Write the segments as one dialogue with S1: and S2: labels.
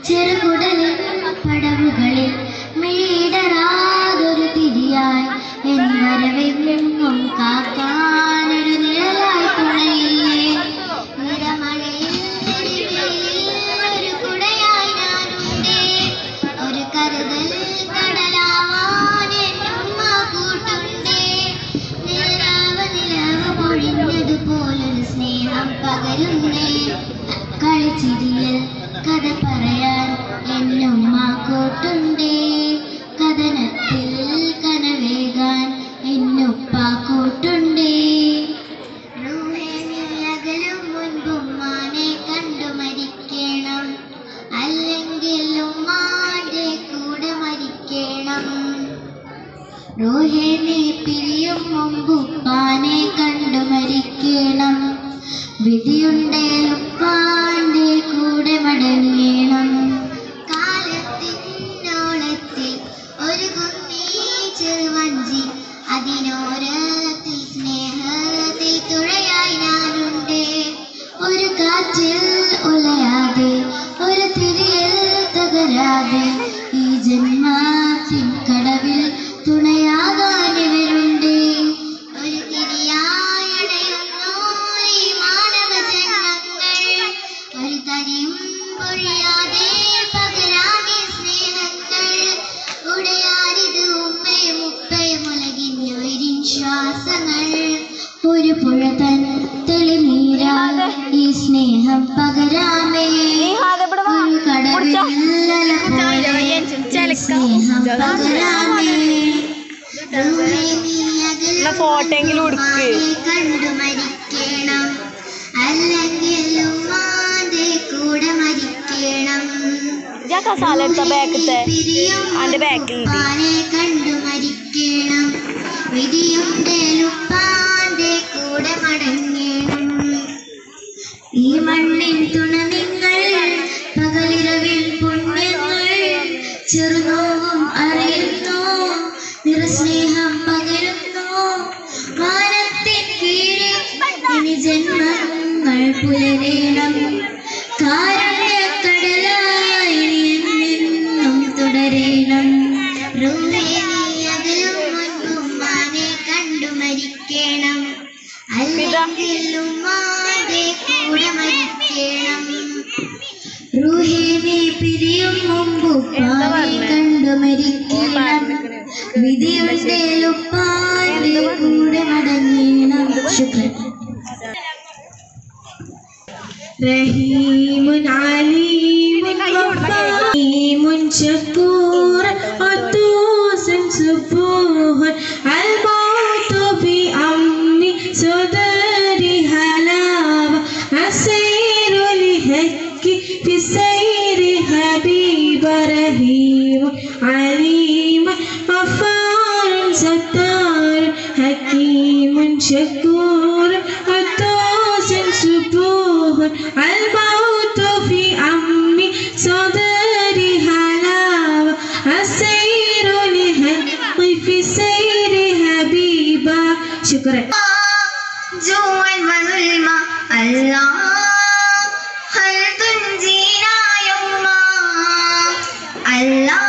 S1: ചെറുകുടലിൽ പടവുകളിൽ മീടറാതൊരു തിരിയായി N വരവെങ്ങും കാക്കാനൊരു നിഴലായി തുണയില്ലേ നിറമഴയിൽ ഒരു കുടയായി ഞാനുണ്ടേ ഒരു കരുതൽ കടലാവാൻ എന്നുമ്മ കൂട്ടുണ്ടേ നിലവ് പൊഴിഞ്ഞതുപോലൊരു സ്നേഹം പകരുന്നേ കളിച്ചിരിയൽ കഥ പറയാൻ എന്നുമ്മ കൂട്ടുണ്ടേ കഥനത്തിൽ കനവേകാൻ എന്നുപ്പ കൂട്ടുണ്ടേ അകലും മുൻപുമ്മാനെ കണ്ടു മരിക്കണം അല്ലെങ്കിൽ ഉമ്മാന്റെ കൂടെ മരിക്കണം റൂഹേ നീ പിരിയും മുമ്പുപ്പാനെ കണ്ടു മരിക്കണം വിധിയുണ്ടേലുപ്പാന്റെ കൂടെ മടങ്ങണം കാലത്തിനോളത്തിൽ ഒരു കുന്നീ ചെറുവഞ്ചി അതിനോരത്തിൽ സ്നേഹത്തിൽ തുഴയായി ഞാനുണ്ടേ ഒരു കാറ്റിൽ ഉലയാതെ ഒരു തിരിയൽ തകരാതെ ഈ ജന്മത്തിൻ കടവിൽ തുണയാകാൻ ഇവരുണ്ടേ ഒരു തിരിയായടയുന്നു ഈ മാനവ ജന്മങ്ങൾ ഒരു തരിയും പൊഴിയാതെ പകരാകെ സ്നേഹങ്ങൾ ഉടയാരിത് ഉമ്മയും ഉപ്പയും ഉലകിന്നുയരിൻ ശ്വാസങ്ങൾ ഒരു പുഴ തൻ തെളിനീരാൽ ഈ സ്നേഹം പകരാമേ ഒരു കടവിൽ സ്നേഹം പകരാമേ കണ്ടു മരിക്കണം അല്ലെങ്കിൽ ഉമ്മാന്റെ കൂടെ മരിക്കണം കണ്ടു മരിക്കണം വിധിയുണ്ടേലുപ്പാന്റെ കൂടെ മടങ്ങണം ഈ മണ്ണിൻ തുണ നിങ്ങൾ പകലിരവിൽ പുണ്യങ്ങൾ ചെറുനോവും അറിയുന്നു നിറസ്നേഹം പകരുന്നു വാനത്തിൻ കീഴിൽ ഇനി ജന്മങ്ങൾ പുലരേണം കാരുണ്യക്കടലായി എന്നും തുടരേണം റൂഹേ നീ അകലും മുൻപുമ്മാനെ കണ്ടു മരിക്കണം അല്ലെങ്കിൽ ഉമ്മാന്റെ കൂടെ മരിക്കണം റൂഹേ നീ പിരിയും മുമ്പുപ്പാനെ കണ്ടു മരിക്കണം വിധിയുണ്ടേലുപ്പാന്റെ കൂടെ മടങ്ങണം ശുക്രൻ റഹീമുൻ അലീമുൻ റഹീമുൻ ശക്കൂർ ഖുദ്ദൂസുൻ സുബ്ബൂഹുൻ അൽ-മൗതു ബി അംനി സദരി ഹലാവ അസൈറു ലിഹക്കി ഫി സൈരി ഹബീബ റഹീമുൻ അലീമുൻ ഗഫാറുൻ സത്താർ ഹകീമുൻ ശക്കൂർ ഖുദ്ദൂസുൻ സുബ്ബൂഹുൻ الموت في أمي صدري هلاوة السير لهقي في سير حبيبا شكرا جوعا وظلما الله هل تنجينا يوما الله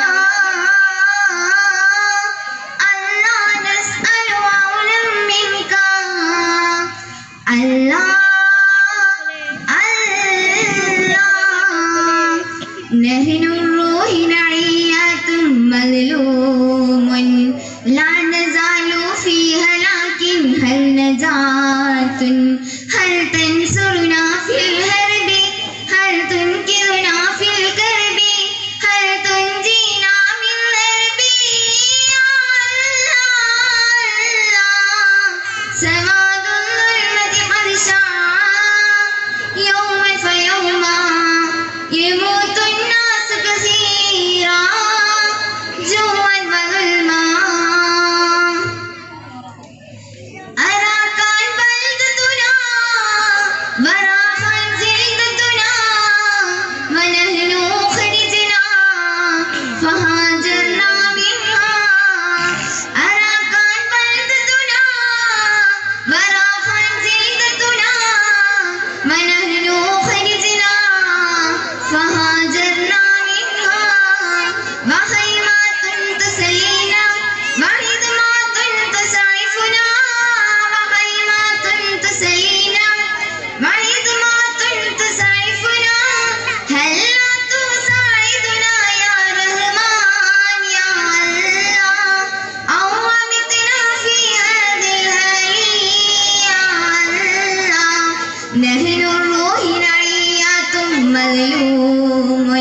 S1: الله نسأل عونا منك الله نهن الروح نعيات مظلوم لا نزال فيها لكن هل نجاة هل تنصرنا في الحرب هل تنقذنا في الكرب هل تنجينا من الحرب يا الله سواد الظلمة قد شاع يوما فيوما يموت الناس كثيرا جوعا وظلما أراك البلدتنا نحن الروح نعيات مظلوم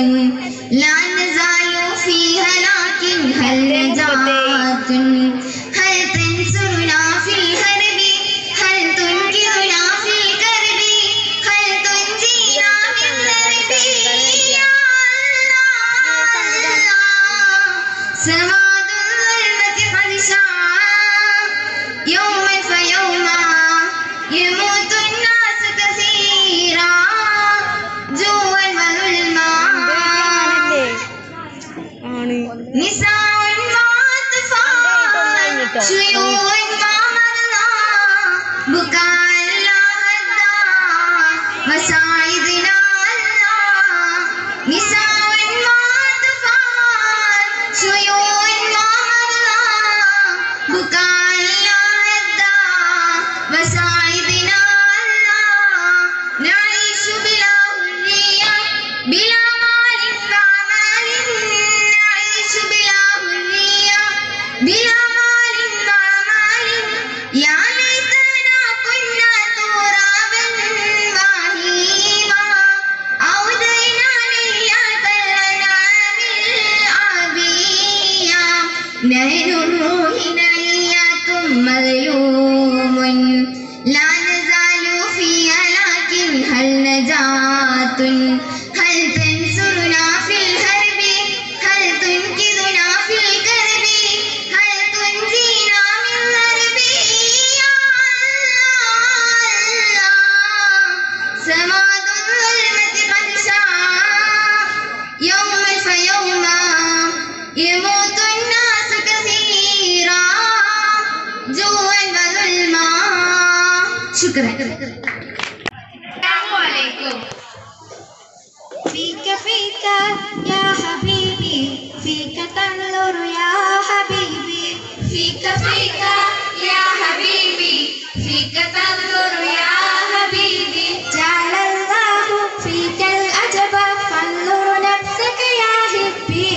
S1: لا نزال فيها لكن هل نجاة هل تنصرنا في الحرب هل تنقذنا في الكرب هل تنجينا من الحرب يا الله سواد الظلمة قد شاع يوما فيوما يموت الناس كثيرا جوعا وظلما نساء وأطفال شيوخ ومرضى بكاء لا هدى مساعدنا الله نساء وأطفال شيوخ ومرضى بكاء لا هدى مساعدنا الله نعيش بلا حرية بلا مال وعمل نعيش بلا حرية بلا مال وعمل يا ليتنا كنا ترابا وهيما أودينا ليلة الأنعام العبية نحن الروح نعيات مظلوم لا نزال فيها لكن هل نجاة هل تنصرنا في الحرب هل تنقذنا في الكرب هل تنجينا من الحرب يا الله سواد الظلمة قد شاع يوما فيوما يموت الناس كثيرا جوعا وظلما شكرا السلام عليكم
S2: فيك فيك يا حبيبي فيك تنظر يا حبيبي
S1: فيك فيك يا حبيبي فيك تنظر يا حبيبي
S2: جعل الله فيك العجب فانظر نفسك يا حبي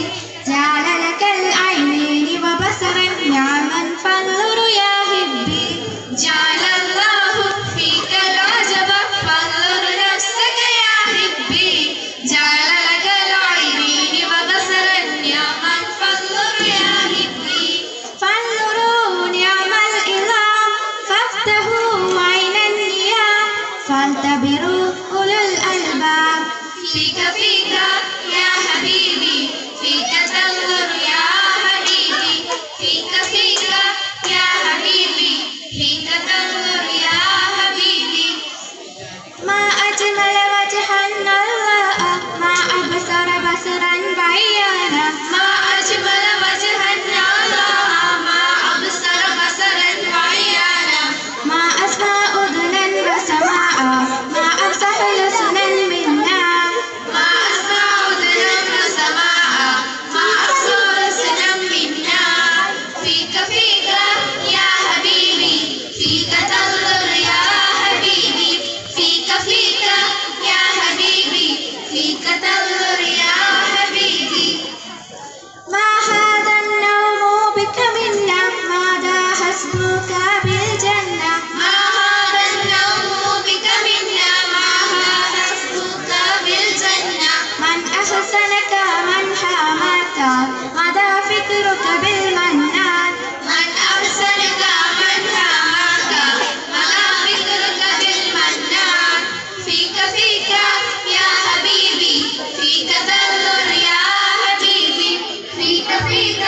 S2: جعل لك العينين وبصرا نعما فانظر يا حبي
S1: جعل الله فيك العجب فانظر نفسك يا حبي جعل لك العينين وبصرا نعما فانظر يا حبي
S2: فانظروا نعم الإظام فافتحوا عين النيام فالتبروا أولو الألباب
S1: فيك فيك يا حبيبي فيك تنظر يا حبيبي فيك فيك يا حبيبي فيك تنظر يا حبيبي
S2: ما أجمل وجها الله ما أبصر بصرا بيانا
S1: ما أجمل وجه الله ما أبصر بصرا وعيانا
S2: ما أسمع أذنا وسماء ما أفصح لسنا منا
S1: ما أسمع أذنا وسماء ما أبصر لسنا منا فيك فيك يا حبيبي فيك تنظر يا حبيبي فيك فيك يا حبيبي فيك تنظر يا حبيبي
S2: ما هذا النوم بك منا ماذا حسبك بالجنة
S1: ما هذا النوم بك منا ما هذا حسبك بالجنة
S2: من أحسنك من حماك ماذا فكرك بالمنان
S1: من أحسنك من حماك ملا فكرك بالمنان فيك فيك يا حبيبي فيك تنظر يا حبيبي فيك فيك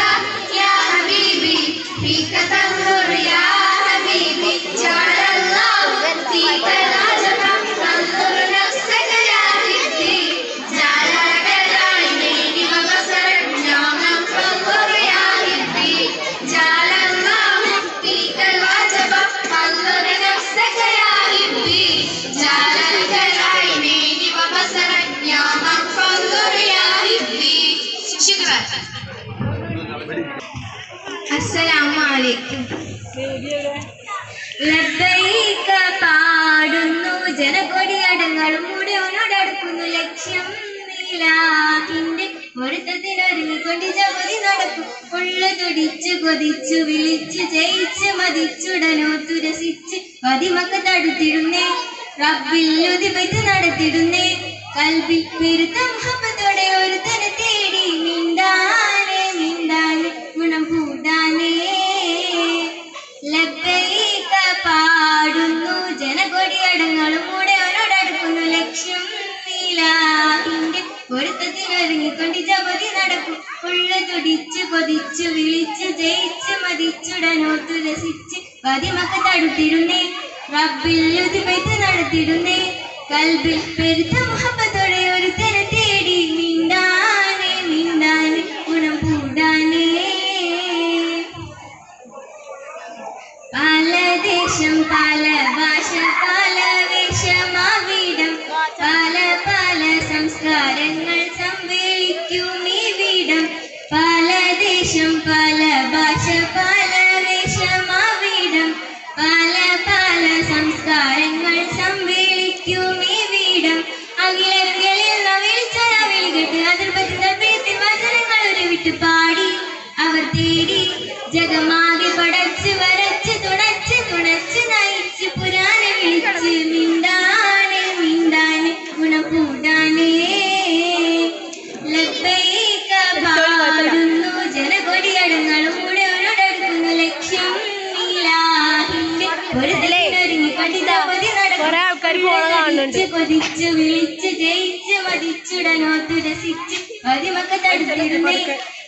S1: يا حبيبي فيك تنظر يا حبيبي جعل الله فيك العجب فانظر نفسك يا حبي جعل لك العينين وبصرا نعما فانظر يا حبي جعل الله فيك العجب فانظر نفسك يا حبي جعل لك العينين وبصرا نعما فانظر يا حبي شكرا السلام عليكم ലബ്ബൈക പാടുന്നു ജനകൊടിയടങ്ങളും മുടിയോടടുക്കുന്നു ലക്ഷ്യം നീലാഹിന്റെ ഒരുത്തത്തിനൊരുങ്ങിക്കൊണ്ട് ജഗതി നടക്കും ഉള്ളു തുടിച്ചു കൊതിച്ചു വിളിച്ചു ജയിച്ചു മതിച്ചുടനോ തുരസിച്ച് പതിമക്ക തടുത്തിടുന്നേ റബ്ബിൽ ഉദിപത്ത് നടത്തിടുന്നേ കൽബിൽ പെരുത്ത മുഹബത്തോടെ ഒരുത്തനെ തേടി മിണ്ടാനേ മിണ്ടാനേ ഗുണം കൂടാനേ ലബ്ബൈക പാടുന്നു ജനകൊടിയടങ്ങളും കൂടെ അവനോടടുക്കുന്നു ലക്ഷ്യം നീലാഹിന്റെ പൊരുത്തത്തിനൊരുങ്ങിക്കൊണ്ട് ജപതി നടക്കും ഉള്ള തുടിച്ചു കൊതിച്ചു വിളിച്ചു ജയിച്ചു മതിച്ചുടനോത്തു രസിച്ച് പതിമക്ക തടുത്തിടുന്നേ റബ്ബിൽ ഉദിപത്ത് നടത്തിടുന്നേ കൽബിൽ പെരുത്ത മുഹബത്തോടെ ഒരുത്തനെ തേടി മിണ്ടാനേ മിണ്ടാനേ ഗുണം കൂടാനേ പല ദേശം പല ഭാഷ പല വേഷമാവിടം പല പല സംസ്കാരങ്ങൾ സമ്മേളിക്കും ഇവിടം പല ദേശം പല ഭാഷ പല വേഷമാവിടം പല പല സംസ്കാരങ്ങൾ സമ്മേളിക്കും ഇവിടം അഖിലരുകളിൽ വിളിച്ചാൽ വിളികെട്ട് അതിർപ്പത്തിൽ തൽപ്പത്തിൽ വചനങ്ങൾ ഉരുവിട്ട് പാടി അവർ തേടി ജഗമാകെ പടച്ച് വരച്ച് തുണച്ച് തുണച്ച് നയിച്ച് പുരാണ വിളിച്ച് മിണ്ടാനേ മിണ്ടാനേ ഗുണം കൂടാനേ ലബ്ബൈക പാടുന്നു ജനകൊടിയടങ്ങളും കൂടെ അവനോടടുക്കുന്നു ലക്ഷ്യം നീലാഹിന്റെ ഒരുങ്ങി കണ്ടിതാപതി നടക്കുന്നു കൊതിച്ചു വിളിച്ച് ജയിച്ച് മതിച്ചുടനോത്തു രസിച്ച് പതിമക്ക തടുത്തിരുന്നേ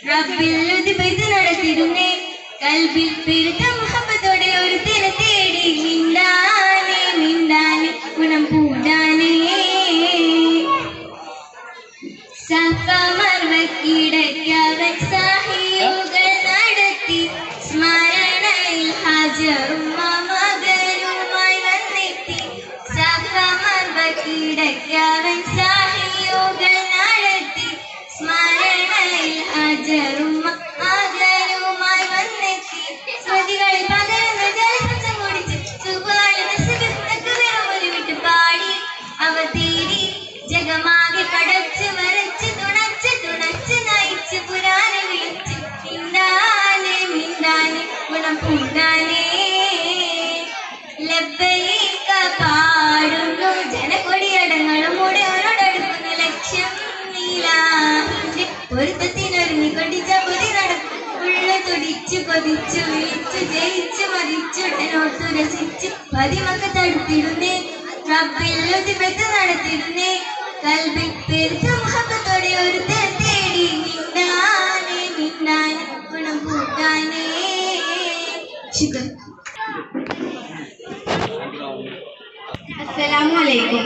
S1: റബ്ബിൽ ഉദിപത്ത് നടത്തിരുന്നേ കൽബിൽ പെരുത്ത മുഹബത്തോടെ ഒരുത്തനെ തേടി മിണ്ടാനേ മിണ്ടാനേ ഗുണം കൂടാനേ സഫ മർവക്കിടയ്ക്കവൻ സാഹിയുകൾ നടത്തി സ്മരണയിൽ ഹാജറും മകനുമായി വന്നെത്തി സഫ മർവക്കിടയ്ക്കവൻ സാഹിയുകൾ നടത്തി സ്മരണയിൽ ഹാജറും മകനുമായി വന്നെത്തി സ്മൃതികളിൽ പകരുന്ന ജലസംസം കുടിച്ച് സുഖാലിട്ട് പാടി അവർ തേടി ജഗമാകെ പടച്ച് വരച്ച് തുണച്ച് തുണച്ച് നയിച്ച് പുരാണ വിളിച്ച് മിണ്ടാനേ മിണ്ടാനേ ഗുണം കൂടാനേ ലബ്ബൈക പാടുന്നു ജനകൊടിയടങ്ങളും കൂടെ അവനോടടുക്കുന്നു ലക്ഷ്യം നീലാഹിന്റെ പൊരുത്തത്തിനൊരുങ്ങിക്കൊണ്ട് ജപതി നടക്കും ഉള്ള തുടിച്ചു കൊതിച്ചു വിളിച്ചു ജയിച്ചു മതിച്ചുടനോത്തു രസിച്ച് പതിമക്ക തടുത്തിടുന്നേ റബ്ബിൽ ഉദിപത്ത് നടത്തിടുന്നേ കൽബിൽ പെരുത്ത മുഹബത്തോടെ ഒരുത്തനെ തേടി മിണ്ടാനേ മിണ്ടാനേ ഗുണം കൂട്ടാനേ ശുക്രൻ. അസ്സലാമു അലൈക്കും.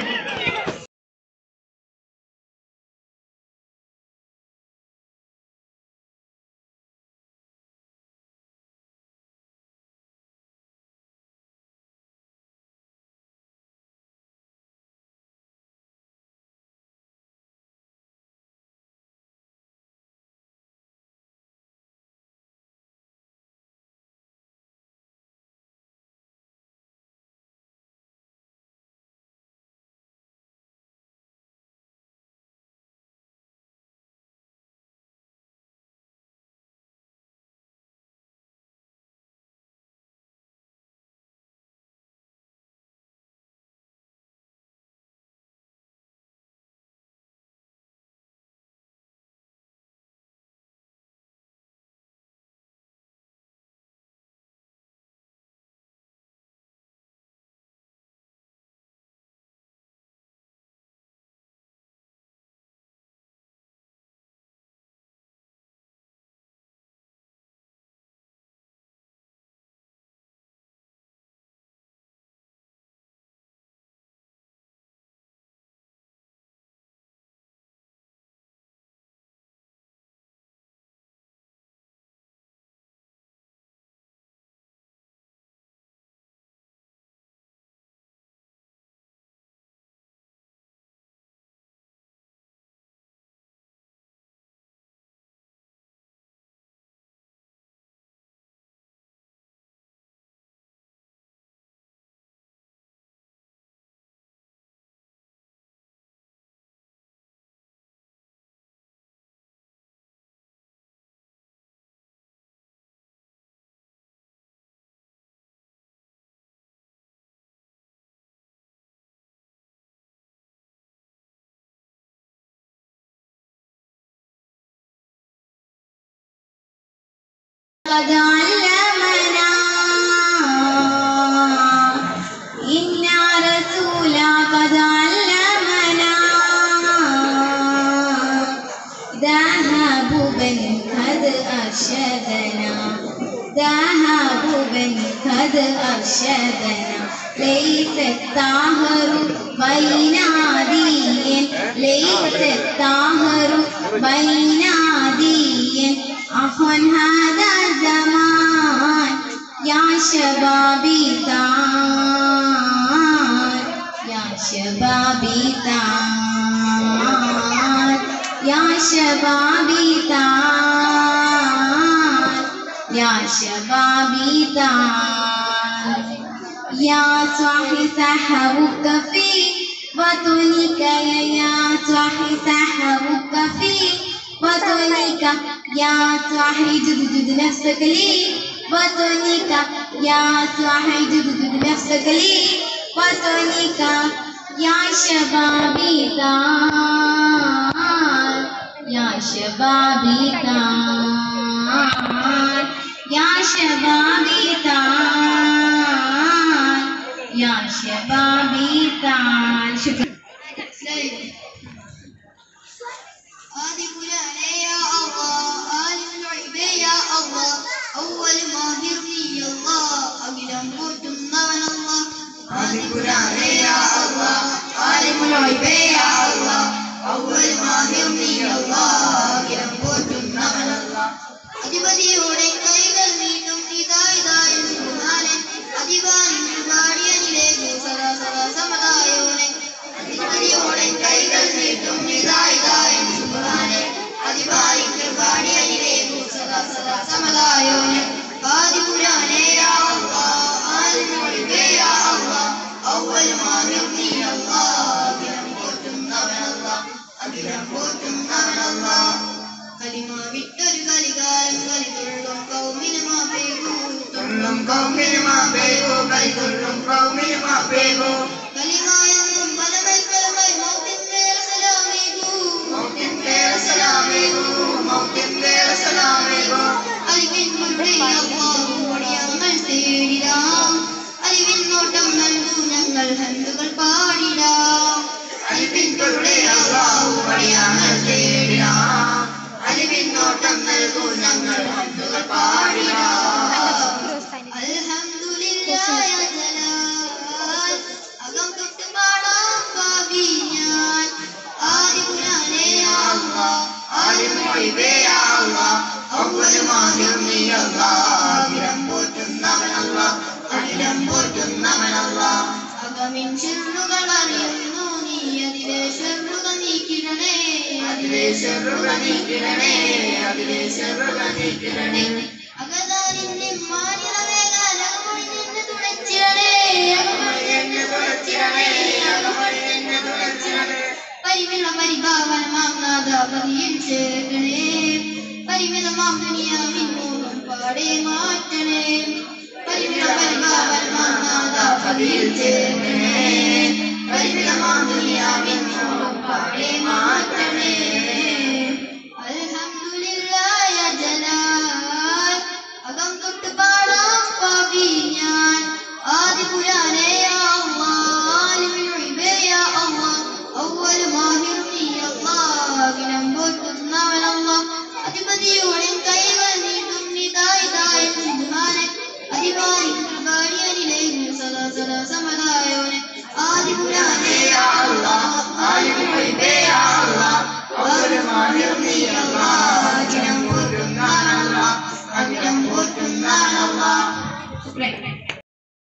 S2: أرشدنا ليس الطاهر بين عدي ليس الطاهر بين عدي أخن هذا الزمان يا شبابي تعال يا شبابي تعال يا شبابي تعال يا شبابي تعال يا صاحي سحرك في بطنك يا صاحي سحرك في بطنك يا صاحي جد نفسك لي بطنك يا صاحي جد نفسك لي بطنك يا شبابي تعال يا شبابي تعال يا شبابي تعال يا شبابي تعال شكرا
S1: آدي فلانة يا الله آدي العيب يا الله أول ماهر يا الله أقدم قدم من الله آدي فلانة يا الله آدي العيب يا الله أول ماهر يا الله أقدم قدم من الله അധിപതിയോടെ കൈകൾ നീട്ടും ഇതായി സുബ്ഹാനെ അധികാരികൾ പാടിയനിലേക്ക് സദാ സദാ സമതായോനെ അധിപതിയോടെ കൈകൾ നീട്ടും ഇതായി സുബ്ഹാനെ അധികാരികൾ പാടിയനിലേക്ക് സദാ സദാ സമതായോനെ ആദിപുരാനെ യാ അല്ലാഹ് ആദിമുൽക്കേ യാ അല്ലാഹ് അവ്വൽ മാഹിർ നീ അല്ലാഹ് അഖിലം പോറ്റുന്നവൻ അല്ലാഹ് അഖിലം പോറ്റുന്നവൻ അല്ലാഹ് കലിമ വിട്ടൊരു കലികാലം കളിതുള്ളും കൗമിന് മാപേകൂ തുള്ളും കൗമിന് മാപേകൂ കളിതുള്ളും കൗമിന് മാപേകൂ കലിമായെന്നും പലമൽക്കലമായി മൗത്തിൻ്റെ സലാമേകൂ മൗത്തിൻ്റെ സലാമേകൂ മൗത്തിൻ്റെ സലാമേകൂ അലിവിൻ മുഴുവൻ അല്ലാഹു വഴിയങ്ങൾ തേടിടാം അലിവിൻ നോട്ടം നൽകൂ ഞങ്ങൾ ഹന്തുകൾ പാടിടാം അലിവിൻ മുഴുവൻ അല്ലാഹു വഴിയങ്ങൾ തേടിടാം അലിവിന്നോട്ടം നൽകൂ ഞങ്ങൾ ഹംദുകൾ പാടിടാം അൽഹംദുലില്ലാഹി ജലാൽ അകം തൊട്ട് പാടാം പാവി ഞാൻ ആദിപുരാനെ യാ അല്ലാഹ് ആദിമുൽക്കേ യാ അല്ലാഹ് അവ്വൽ മാഹിർ നീ അല്ലാഹ് അഖിലം പോറ്റുന്നവൻ അല്ലാഹ് അഖിലം പോറ്റുന്നവൻ അല്ലാഹ് അകമിൻ ശിർറുകൾ അറിയുന്നു നീ അതിലെ ശിർറുകൾ നീക്കിടണേ അതിലെ ശിർറുകൾ നീക്കിടണേ അതിലെ ശിർറുകൾ നീക്കിടണേ അകതാനിന്റെ മാനിറവേകാൻ അകമൊഴി നിന്നെ തുണച്ചിടണേ അകമൊഴി നിന്നെ തുണച്ചിടണേ അകമൊഴി നിന്നെ തുണച്ചിടണേ പരിമിള പരിഭാവനമാം നാഥ പതിയിൽ ചേർക്കണേ പരിമിളമാം ദുനിയാവിൻ മോഹം പാടെ മാറ്റണേ പരിമിള പരിഭാവനമാം നാഥ പതിയിൽ ചേർക്കണേ പരിമിളമാം ദുനിയാവിൻ മോഹം പാടെ മാറ്റണേ അൽഹംദുലില്ലാഹി യാ ജലാൽ അകം തൊട്ട് പാടാം പാവി ഞാൻ ആദിപുരാനെ യാ അല്ലാഹ് ആലിമുൽ ഗൈബ് യാ അല്ലാഹ് അവ്വൽ മാഹിർ നീ അല്ലാഹ് അഖിലം പോറ്റുന്നവൻ അല്ലാഹ് അധിപതിയോടെ കൈകൾ നീട്ടും ഇതായി സുബ്ഹാനെ അധികാരികൾ പാടിയനിലേക്ക് സദാ സദാ സമതായോനെ ആദിപുരാനെ യാ അല്ലാഹ് ആലിമുൽ ഗൈബ് യാ അല്ലാഹ് അവ്വൽ മാഹിർ നീ അല്ലാഹ്